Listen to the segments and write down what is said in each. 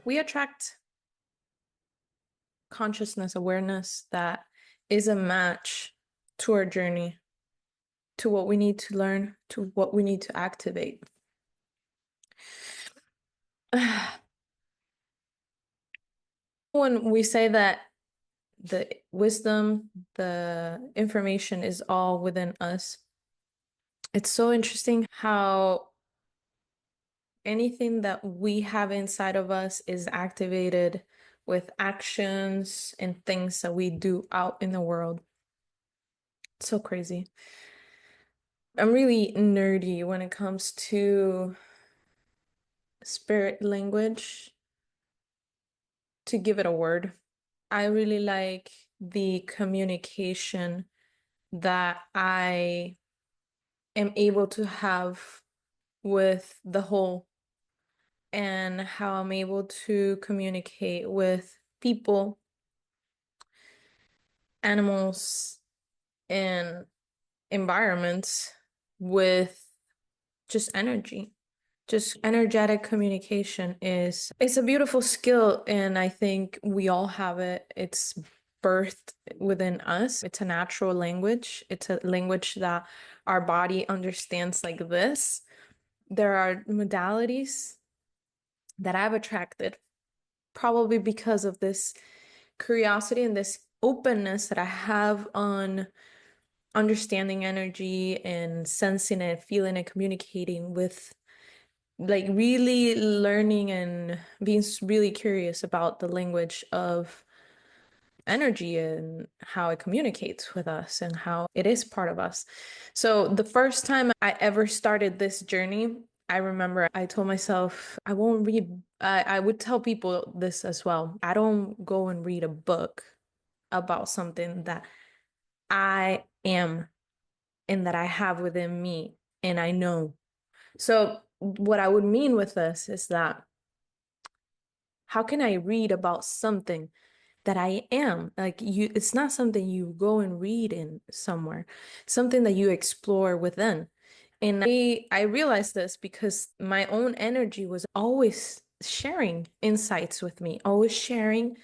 We attract consciousness, awareness that is a match to our journey, to what we need to learn, to what we need to activate. When we say that the wisdom, the information is all within us, it's so interesting how anything that we have inside of us is activated with actions and things that we do out in the world. It's so crazy. I'm really nerdy when it comes to spirit language, to give it a word. I really like the communication that I am able to have with the whole, and how I'm able to communicate with people, animals, and environments with just energy. Just energetic communication is it's a beautiful skill, and I think we all have it. It's birthed within us. It's a natural language. It's a language that our body understands like this. There are modalities that I've attracted probably because of this curiosity and this openness that I have on understanding energy and sensing it, feeling it, communicating with, like, really learning and being really curious about the language of energy and how it communicates with us and how it is part of us. So the first time I ever started this journey, I remember I told myself I won't read. I would tell people this as well. I don't go and read a book about something that I am and that I have within me and I know. So what I would mean with this is that how can I read about something that I am? Like, it's not something you go and read in somewhere, something that you explore within. And I realized this because my own energy was always sharing insights with me, always sharing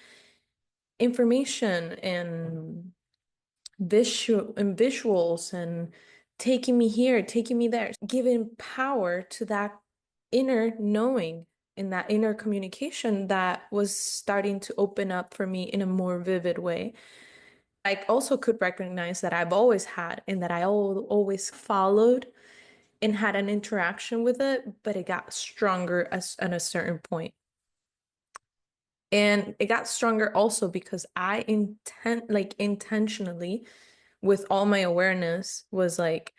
information and visuals and taking me here, taking me there, giving power to that inner knowing and that inner communication that was starting to open up for me in a more vivid way. I also could recognize that I've always had and that I always followed and had an interaction with it, but it got stronger at a certain point. And it got stronger also because intentionally, with all my awareness, was like,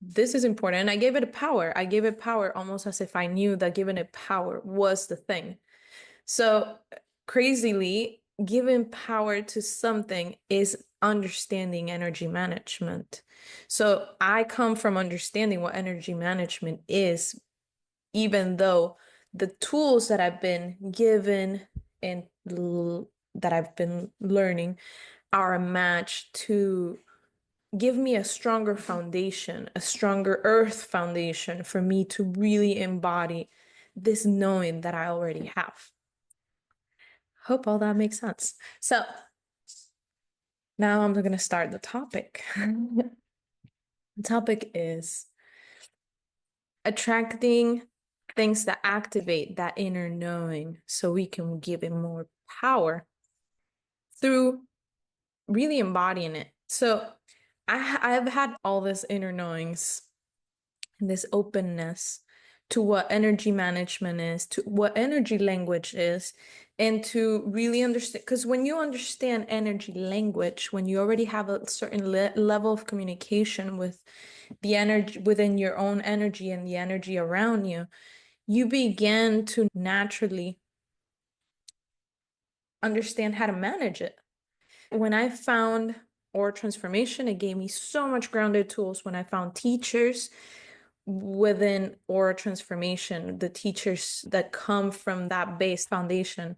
this is important. And I gave it a power. I gave it power almost as if I knew that giving it power was the thing. So crazily, giving power to something is understanding energy management. So I come from understanding what energy management is, even though the tools that I've been given and that I've been learning are a match to give me a stronger foundation, a stronger earth foundation for me to really embody this knowing that I already have. Hope all that makes sense. So now I'm going to start the topic. The topic is attracting things that activate that inner knowing so we can give it more power through really embodying it. So I've had all this inner knowings and this openness to what energy management is, to what energy language is, and to really understand. Because when you understand energy language, when you already have a certain level of communication with the energy within your own energy and the energy around you, you begin to naturally understand how to manage it. When I found Aura Transformation, it gave me so much grounded tools. When I found teachers within Aura Transformation, the teachers that come from that base foundation,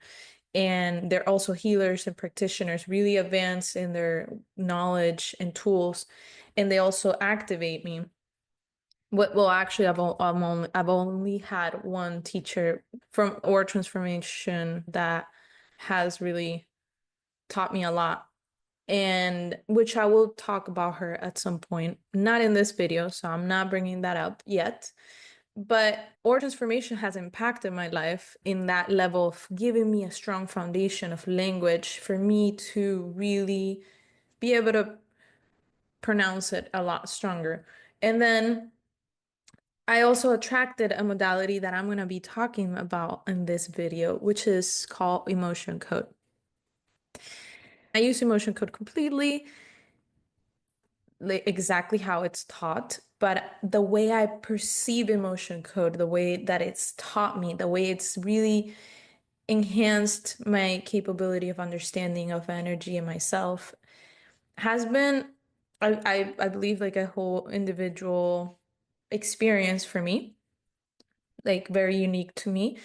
and they're also healers and practitioners, really advanced in their knowledge and tools, and they also activate me. Well, actually, I've only had one teacher from Aura Transformation that has really taught me a lot, and which I will talk about her at some point. Not in this video, so I'm not bringing that up yet. But Aura Transformation has impacted my life in that level of giving me a strong foundation of language for me to really be able to pronounce it a lot stronger. And then I also attracted a modality that I'm going to be talking about in this video, which is called emotion code. I use emotion code completely, like exactly how it's taught, but the way I perceive emotion code, the way that it's taught me, the way it's really enhanced my capability of understanding of energy and myself has been, I believe, like a whole individual experience for me, like very unique to me.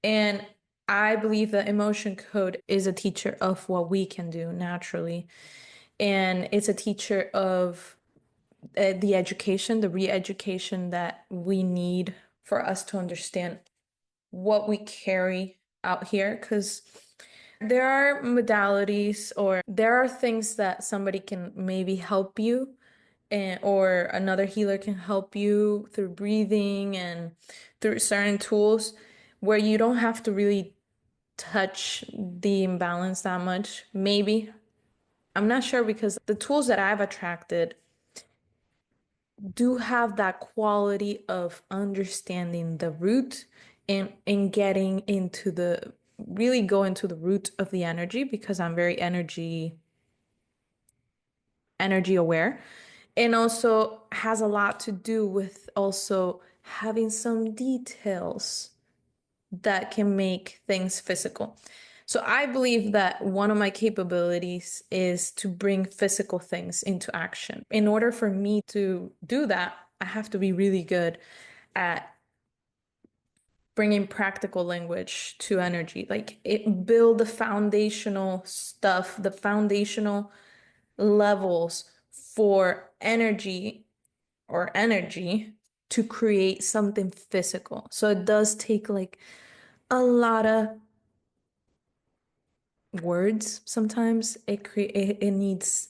And I believe that emotion code is a teacher of what we can do naturally. And it's a teacher of the education, the re-education that we need for us to understand what we carry out here. Because there are modalities or there are things that somebody can maybe help you, and or another healer can help you through breathing and through certain tools where you don't have to really touch the imbalance that much. Maybe. I'm not sure because the tools that I've attracted do have that quality of understanding the root and getting into the really go into the root of the energy because I'm very energy aware, and also has a lot to do with also having some details that can make things physical. So I believe that one of my capabilities is to bring physical things into action. In order for me to do that, I have to be really good at bringing practical language to energy, like it build the foundational stuff, the foundational levels for energy to create something physical. So it does take like a lot of words sometimes. It needs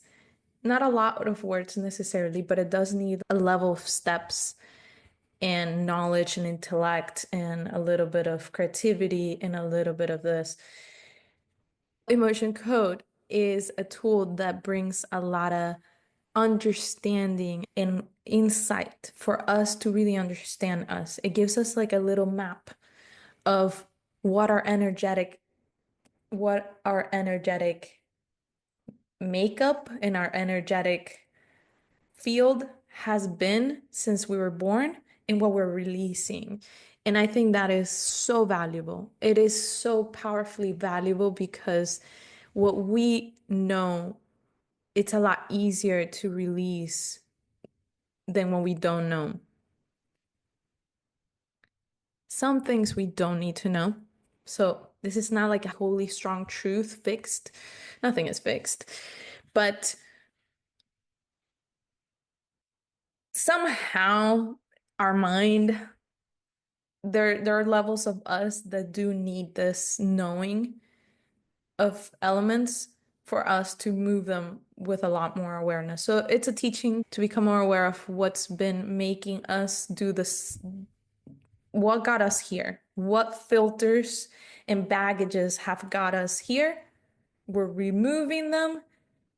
not a lot of words necessarily, but it does need a level of steps and knowledge and intellect and a little bit of creativity and a little bit of this. Emotion code is a tool that brings a lot of understanding and insight for us to really understand us. It gives us like a little map of what our energetic makeup and our energetic field has been since we were born and what we're releasing. And I think that is so valuable. It is so powerfully valuable because what we know, it's a lot easier to release than what we don't know. Some things we don't need to know. So this is not like a wholly strong truth fixed. Nothing is fixed. But somehow our mind, there are levels of us that do need this knowing of elements for us to move them with a lot more awareness. So it's a teaching to become more aware of what's been making us do this, what got us here, what filters and baggages have got us here. We're removing them.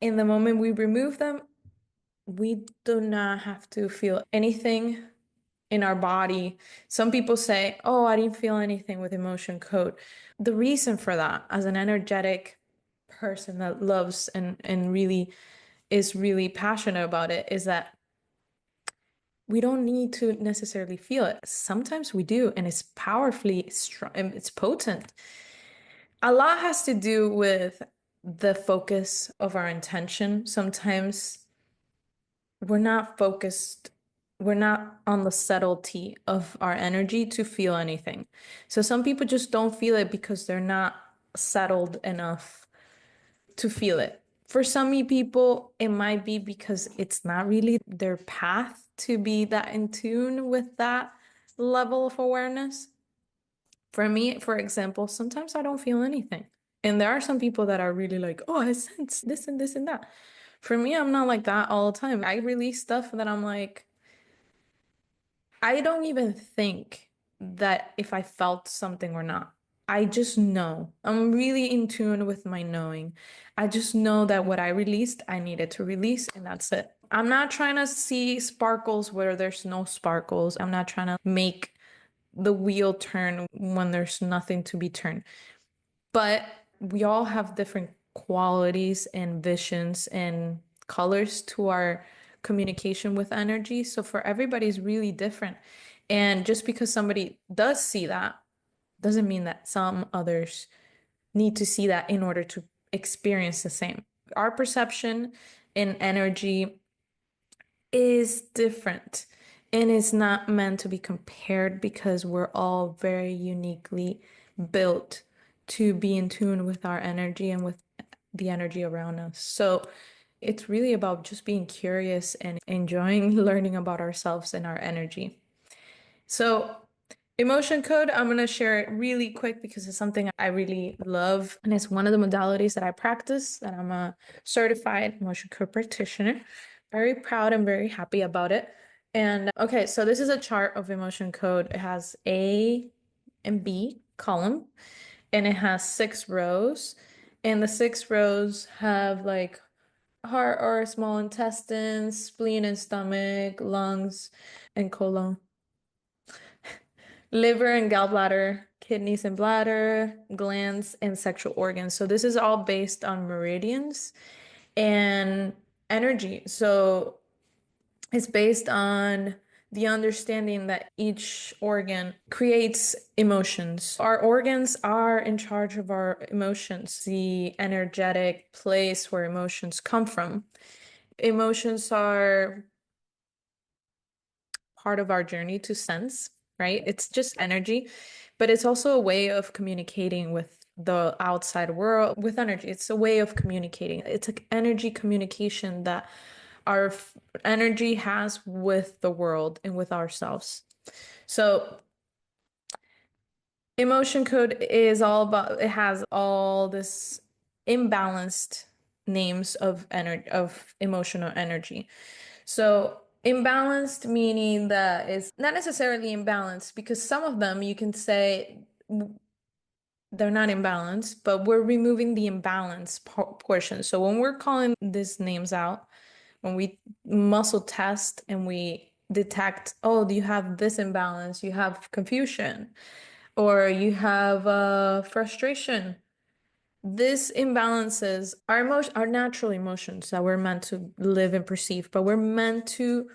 In the moment we remove them, we do not have to feel anything in our body. Some people say, oh, I didn't feel anything with emotion code. The reason for that, as an energetic person that loves and really is really passionate about it, is that we don't need to necessarily feel it. Sometimes we do, and it's powerfully strong, and it's potent. A lot has to do with the focus of our intention. Sometimes we're not focused, we're not on the subtlety of our energy to feel anything. So some people just don't feel it because they're not settled enough to feel it. For some people, it might be because it's not really their path to be that in tune with that level of awareness. For me, for example, sometimes I don't feel anything. And there are some people that are really like, oh, I sense this and this and that. For me, I'm not like that all the time. I release stuff that I'm like, I don't even think that if I felt something or not. I just know. I'm really in tune with my knowing. I just know that what I released, I needed to release, and that's it. I'm not trying to see sparkles where there's no sparkles. I'm not trying to make the wheel turn when there's nothing to be turned. But we all have different qualities and visions and colors to our communication with energy. So for everybody is really different. And just because somebody does see that doesn't mean that some others need to see that in order to experience the same. Our perception in energy is different and it's not meant to be compared because we're all very uniquely built to be in tune with our energy and with the energy around us. So it's really about just being curious and enjoying learning about ourselves and our energy. So emotion code, I'm going to share it really quick because it's something I really love. And it's one of the modalities that I practice, that I'm a certified emotion code practitioner. Very proud and very happy about it. And okay, so this is a chart of emotion code. It has A and B column, and it has 6 rows. And the 6 rows have like heart or small intestines, spleen and stomach, lungs, and colon, liver and gallbladder, kidneys and bladder, glands, and sexual organs. So this is all based on meridians and energy. So it's based on the understanding that each organ creates emotions. Our organs are in charge of our emotions, the energetic place where emotions come from. Emotions are part of our journey to sense, right? It's just energy, but it's also a way of communicating with the outside world with energy. It's a way of communicating. It's an energy communication that our energy has with the world and with ourselves. So emotion code is all about, it has all this imbalanced names of energy, of emotional energy. So imbalanced meaning that is not necessarily imbalanced because some of them you can say they're not imbalanced, but we're removing the imbalance portion. So when we're calling these names out, when we muscle test and we detect, oh, do you have this imbalance? You have confusion, or you have frustration. These imbalances are are natural emotions that we're meant to live and perceive, but we're meant to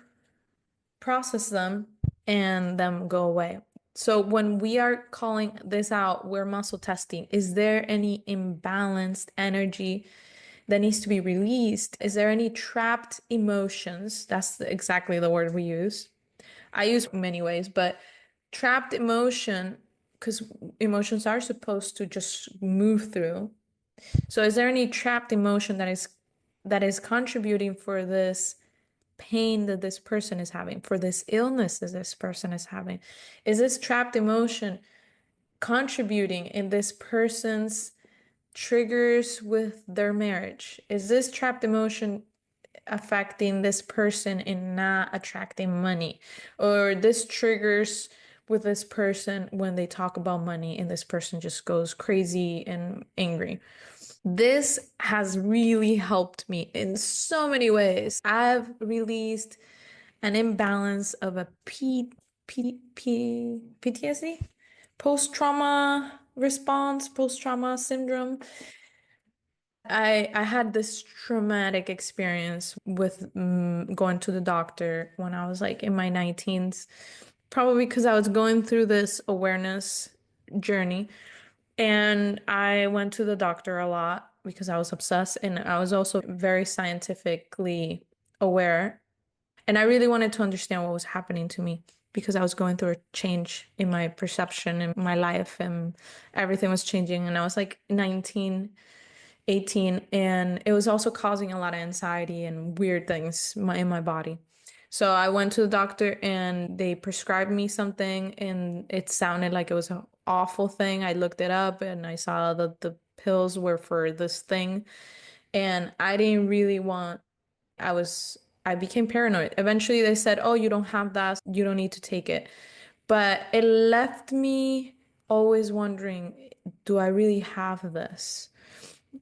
process them and them go away. So when we are calling this out, we're muscle testing. Is there any imbalanced energy that needs to be released? Is there any trapped emotions? That's exactly the word we use. I use many ways, but trapped emotion, because emotions are supposed to just move through. So is there any trapped emotion that is contributing for this pain that this person is having, for this illness that this person is having? Is this trapped emotion contributing in this person's triggers with their marriage? Is this trapped emotion affecting this person in not attracting money? Or this triggers with this person when they talk about money and this person just goes crazy and angry? This has really helped me in so many ways. I've released an imbalance of a PTSD, post-trauma response, post-trauma syndrome. I had this traumatic experience with going to the doctor when I was like in my 19s, probably because I was going through this awareness journey. And I went to the doctor a lot because I was obsessed and I was also very scientifically aware. And I really wanted to understand what was happening to me. because I was going through a change in my perception in my life and everything was changing. And I was like 19, 18, and it was also causing a lot of anxiety and weird things in my body. So I went to the doctor and they prescribed me something and it sounded like it was an awful thing. I looked it up and I saw that the pills were for this thing and I didn't really want I was I became paranoid. Eventually they said, "Oh, you don't have that. You don't need to take it." But it left me always wondering, do I really have this?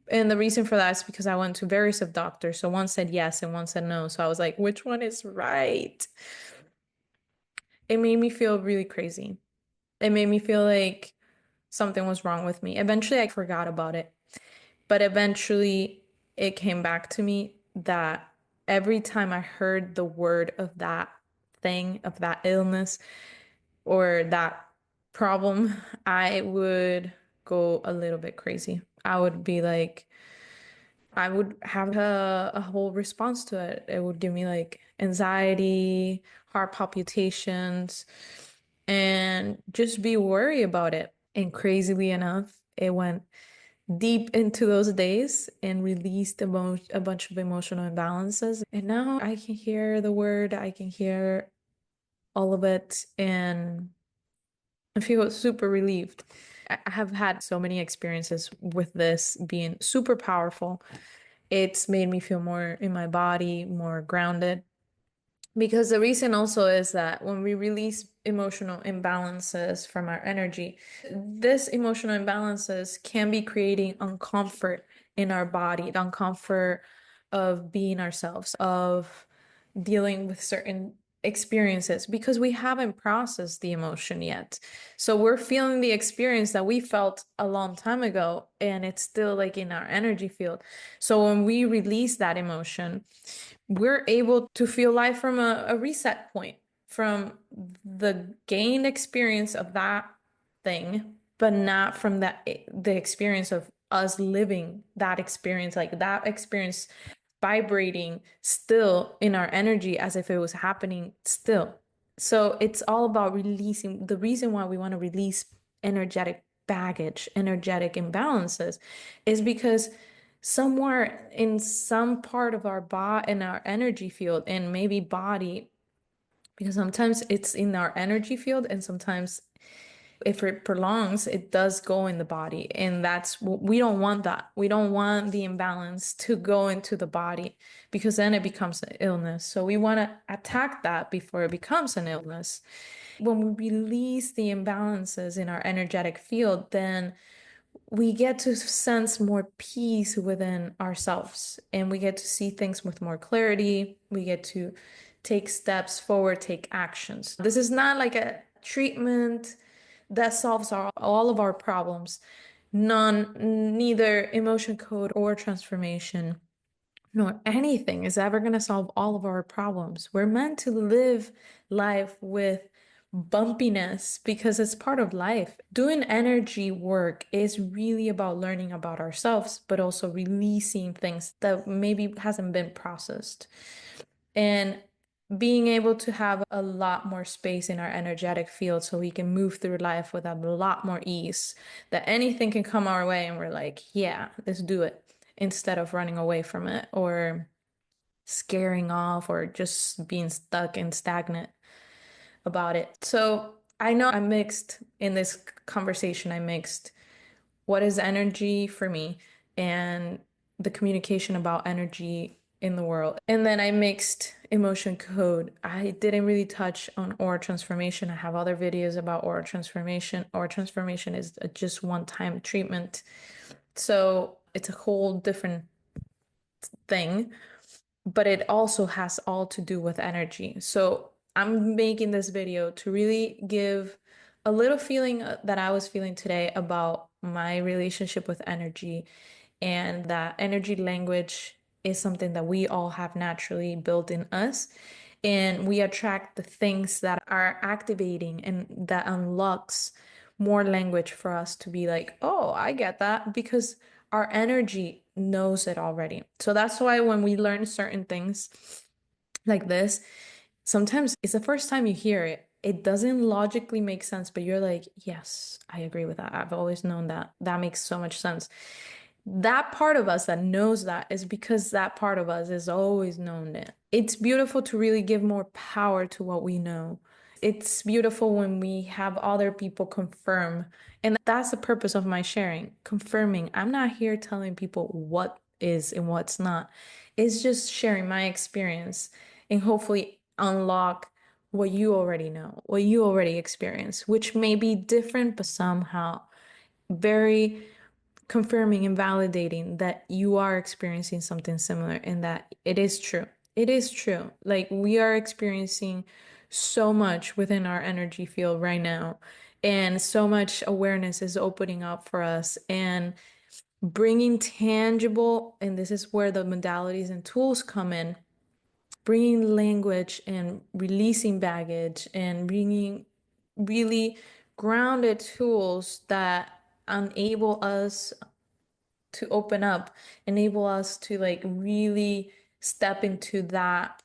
And the reason for that is because I went to various of doctors. So one said yes and one said no. So I was like, which one is right? It made me feel really crazy. It made me feel like something was wrong with me. Eventually I forgot about it. But eventually it came back to me that every time I heard the word of that thing, of that illness or that problem, I would go a little bit crazy. I would be like, I would have a whole response to it. It would give me like anxiety, heart palpitations, and just be worried about it. And crazily enough, it went deep into those days and released a bunch of emotional imbalances. And now I can hear the word, I can hear all of it, and I feel super relieved. I have had so many experiences with this being super powerful. It's made me feel more in my body, more grounded. Because the reason also is that when we release emotional imbalances from our energy, this emotional imbalances can be creating uncomfort in our body, the uncomfort of being ourselves, of dealing with certain experiences because we haven't processed the emotion yet. So we're feeling the experience that we felt a long time ago and it's still like in our energy field. So when we release that emotion, we're able to feel life from a reset point, from the gained experience of that thing, but not from the experience of us living that experience, like that experience vibrating still in our energy as if it was happening still. So it's all about releasing. The reason why we want to release energetic baggage, energetic imbalances, is because somewhere in some part of our body, in our energy field, and maybe body, because sometimes it's in our energy field and sometimes if it prolongs, it does go in the body. And we don't want that. We don't want the imbalance to go into the body because then it becomes an illness. So we want to attack that before it becomes an illness. When we release the imbalances in our energetic field, then we get to sense more peace within ourselves and we get to see things with more clarity. We get to take steps forward, take actions. This is not like a treatment that solves all of our problems. Neither emotion code or transformation nor anything is ever going to solve all of our problems. We're meant to live life with bumpiness because it's part of life. Doing energy work is really about learning about ourselves, but also releasing things that maybe hasn't been processed. And being able to have a lot more space in our energetic field so we can move through life with a lot more ease, that anything can come our way and we're like, yeah, let's do it, instead of running away from it or scaring off or just being stuck and stagnant about it. So I know I'm mixed in this conversation. I mixed what is energy for me and the communication about energy in the world. And then I mixed emotion code. I didn't really touch on aura transformation. I have other videos about aura transformation. Aura transformation is just one-time treatment. So it's a whole different thing, but it also has all to do with energy. So I'm making this video to really give a little feeling that I was feeling today about my relationship with energy and that energy language is something that we all have naturally built in us. And we attract the things that are activating and that unlocks more language for us to be like, oh, I get that, because our energy knows it already. So that's why when we learn certain things like this, sometimes it's the first time you hear it it doesn't logically make sense, but you're like, yes, I agree with that. I've always known that. That makes so much sense. That part of us that knows that is because that part of us has always known it. It's beautiful to really give more power to what we know. It's beautiful when we have other people confirm. And that's the purpose of my sharing, confirming. I'm not here telling people what is and what's not. It's just sharing my experience and hopefully unlock what you already know, what you already experience, which may be different, but somehow very confirming and validating that you are experiencing something similar and that it is true. It is true. Like we are experiencing so much within our energy field right now, and so much awareness is opening up for us and bringing tangible, and this is where the modalities and tools come in, bringing language and releasing baggage and bringing really grounded tools that enable us to open up, enable us to like really step into that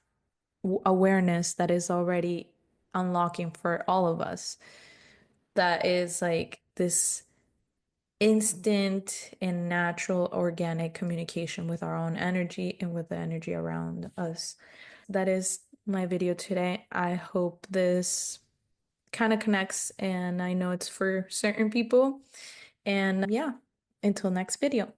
awareness that is already unlocking for all of us. That is like this instant and natural organic communication with our own energy and with the energy around us. That is my video today. I hope this kind of connects, and I know it's for certain people. And yeah, until next video.